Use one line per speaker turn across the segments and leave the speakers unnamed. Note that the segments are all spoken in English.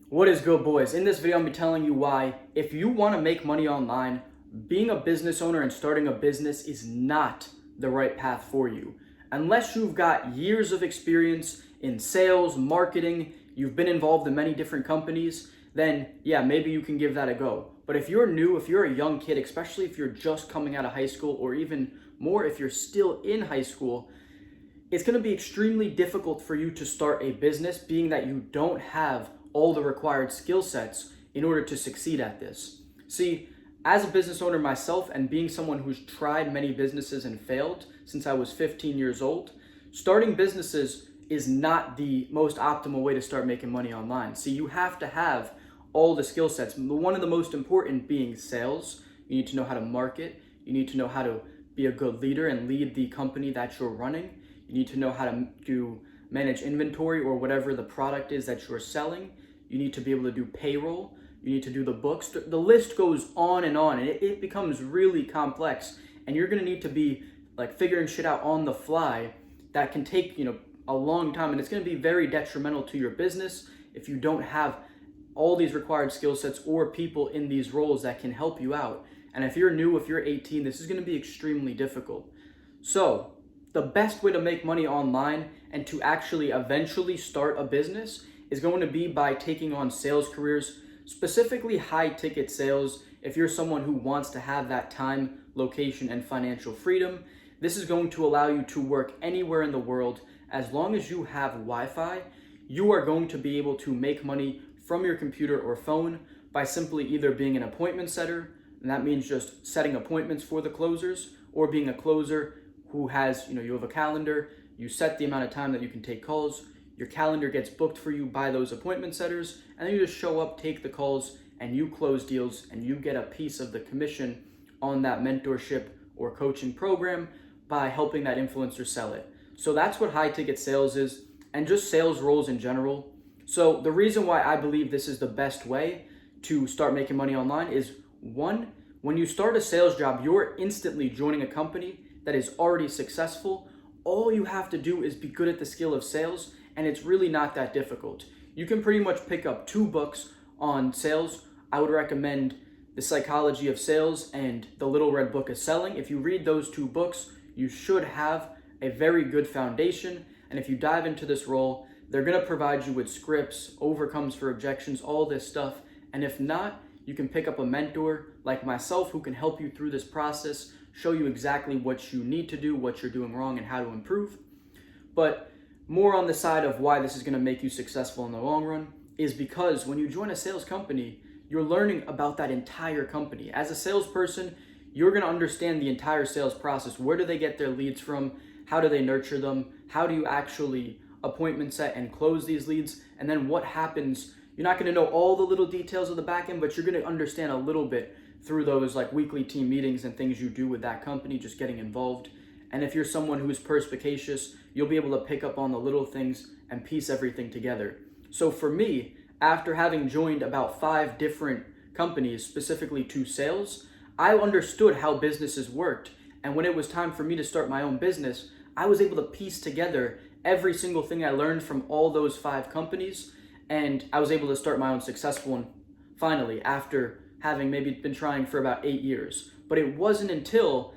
What is good, boys? In this video, I'm going to be telling you why, if you want to make money online, being a business owner and starting a business is not the right path for you. Unless you've got years of experience in sales, marketing, you've been involved in many different companies, then yeah, maybe you can give that a go. But if you're new, if you're a young kid, especially if you're just coming out of high school, or even more if you're still in high school, it's going to be extremely difficult for you to start a business, being that you don't have all the required skill sets in order to succeed at this. See, as a business owner myself, and being someone who's tried many businesses and failed since I was 15 years old, starting businesses is not the most optimal way to start making money online. See, you have to have all the skill sets. One of the most important being sales. You need to know how to market. You need to know how to be a good leader and lead the company that you're running. You need to know how to manage inventory or whatever the product is that you're selling. You need to be able to do payroll. You need to do the books. The list goes on, and it becomes really complex. And you're gonna need to be like figuring shit out on the fly that can take, a long time. And it's gonna be very detrimental to your business if you don't have all these required skill sets or people in these roles that can help you out. And if you're new, if you're 18, this is gonna be extremely difficult. So, the best way to make money online and to actually eventually start a business is going to be by taking on sales careers, specifically high ticket sales. If you're someone who wants to have that time, location, and financial freedom, this is going to allow you to work anywhere in the world. As long as you have Wi-Fi, you are going to be able to make money from your computer or phone by simply either being an appointment setter, and that means just setting appointments for the closers, or being a closer who has, you have a calendar, you set the amount of time that you can take calls, your calendar gets booked for you by those appointment setters, and then you just show up, take the calls, and you close deals, and you get a piece of the commission on that mentorship or coaching program by helping that influencer sell it. So that's what high ticket sales is, and just sales roles in general. So the reason why I believe this is the best way to start making money online is, one, when you start a sales job, you're instantly joining a company that is already successful. All you have to do is be good at the skill of sales, and it's really not that difficult. You can pretty much pick up 2 books on sales. I would recommend The Psychology of Sales and The Little Red Book of Selling. If you read those 2 books, you should have a very good foundation. And if you dive into this role, they're going to provide you with scripts, overcomes for objections, all this stuff. And if not, you can pick up a mentor like myself who can help you through this process, show you exactly what you need to do, what you're doing wrong, and how to improve. But more on the side of why this is going to make you successful in the long run is because when you join a sales company, you're learning about that entire company. As a salesperson, you're going to understand the entire sales process. Where do they get their leads from? How do they nurture them? How do you actually appointment set and close these leads? And then what happens? You're not going to know all the little details of the back end, but you're going to understand a little bit through those like weekly team meetings and things you do with that company, just getting involved. And if you're someone who's perspicacious, you'll be able to pick up on the little things and piece everything together. So for me, after having joined about 5 different companies, specifically to sales, I understood how businesses worked. And when it was time for me to start my own business, I was able to piece together every single thing I learned from all those 5 companies. And I was able to start my own successful one finally, after having maybe been trying for about 8 years. But it wasn't until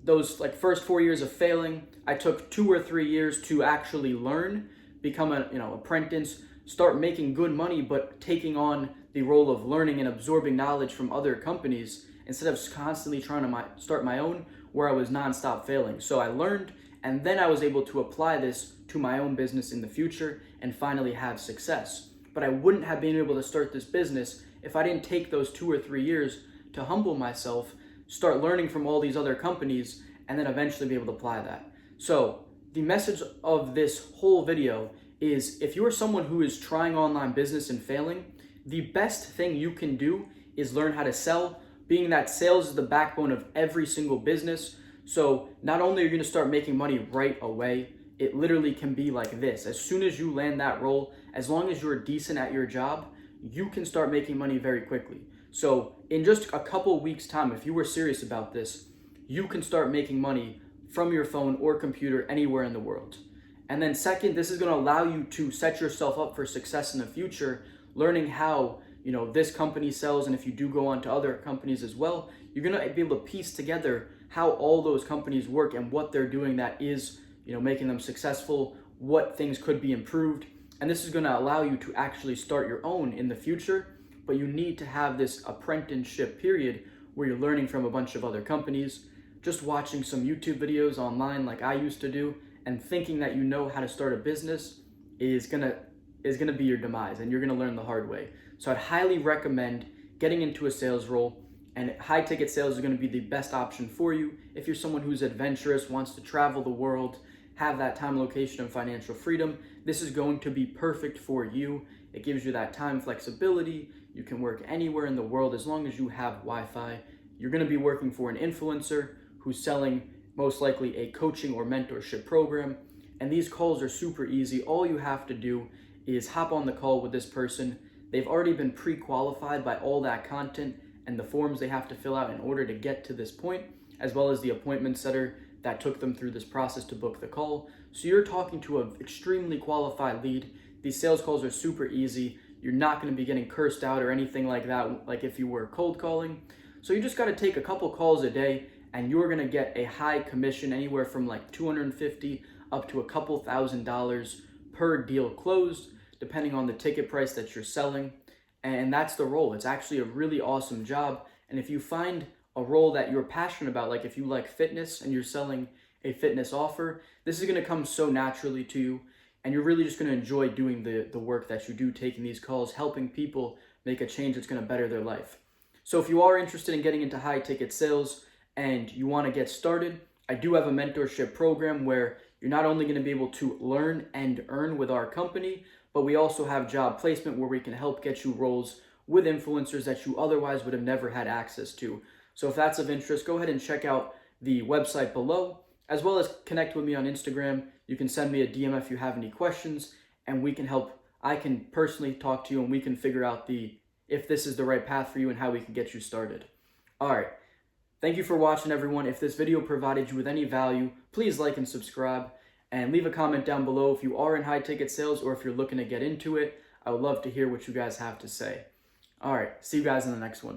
those first 4 years of failing, I took 2 or 3 years to actually learn, become an apprentice, start making good money, but taking on the role of learning and absorbing knowledge from other companies instead of constantly trying to start my own, where I was nonstop failing. So I learned, and then I was able to apply this to my own business in the future and finally have success. But I wouldn't have been able to start this business if I didn't take those 2 or 3 years to humble myself, start learning from all these other companies, and then eventually be able to apply that. So the message of this whole video is, if you are someone who is trying online business and failing, the best thing you can do is learn how to sell, being that sales is the backbone of every single business. So not only are you going to start making money right away, it literally can be like this. As soon as you land that role, as long as you're decent at your job, you can start making money very quickly. So in just a couple weeks time, if you were serious about this, you can start making money from your phone or computer anywhere in the world. And then second, this is going to allow you to set yourself up for success in the future, learning how, this company sells. And if you do go on to other companies as well, you're going to be able to piece together how all those companies work and what they're doing that is, making them successful, what things could be improved. And this is going to allow you to actually start your own in the future. But you need to have this apprenticeship period where you're learning from a bunch of other companies, just watching some YouTube videos online like I used to do, and thinking that you know how to start a business is gonna be your demise, and you're gonna learn the hard way. So I'd highly recommend getting into a sales role, and high ticket sales is gonna be the best option for you if you're someone who's adventurous, wants to travel the world, have that time, location, and financial freedom. This is going to be perfect for you. It gives you that time flexibility. You can work anywhere in the world as long as you have Wi-Fi. You're gonna be working for an influencer who's selling most likely a coaching or mentorship program. And these calls are super easy. All you have to do is hop on the call with this person. They've already been pre-qualified by all that content and the forms they have to fill out in order to get to this point, as well as the appointment setter that took them through this process to book the call. So you're talking to an extremely qualified lead. These sales calls are super easy. You're not going to be getting cursed out or anything like that, like if you were cold calling. So you just got to take a couple calls a day, and you're going to get a high commission, anywhere from like $250 up to a couple $1,000s per deal closed, depending on the ticket price that you're selling. And that's the role. It's actually a really awesome job. And if you find a role that you're passionate about, like if you like fitness and you're selling a fitness offer, this is going to come so naturally to you. And you're really just going to enjoy doing the work that you do, taking these calls, helping people make a change that's going to better their life. So if you are interested in getting into high ticket sales and you want to get started, I do have a mentorship program where you're not only going to be able to learn and earn with our company, but we also have job placement where we can help get you roles with influencers that you otherwise would have never had access to. So if that's of interest, go ahead and check out the website below, as well as connect with me on Instagram. You can send me a DM if you have any questions, and we can help. I can personally talk to you, and we can figure out if this is the right path for you and how we can get you started. All right. Thank you for watching, everyone. If this video provided you with any value, please like and subscribe, and leave a comment down below if you are in high ticket sales or if you're looking to get into it. I would love to hear what you guys have to say. All right. See you guys in the next one.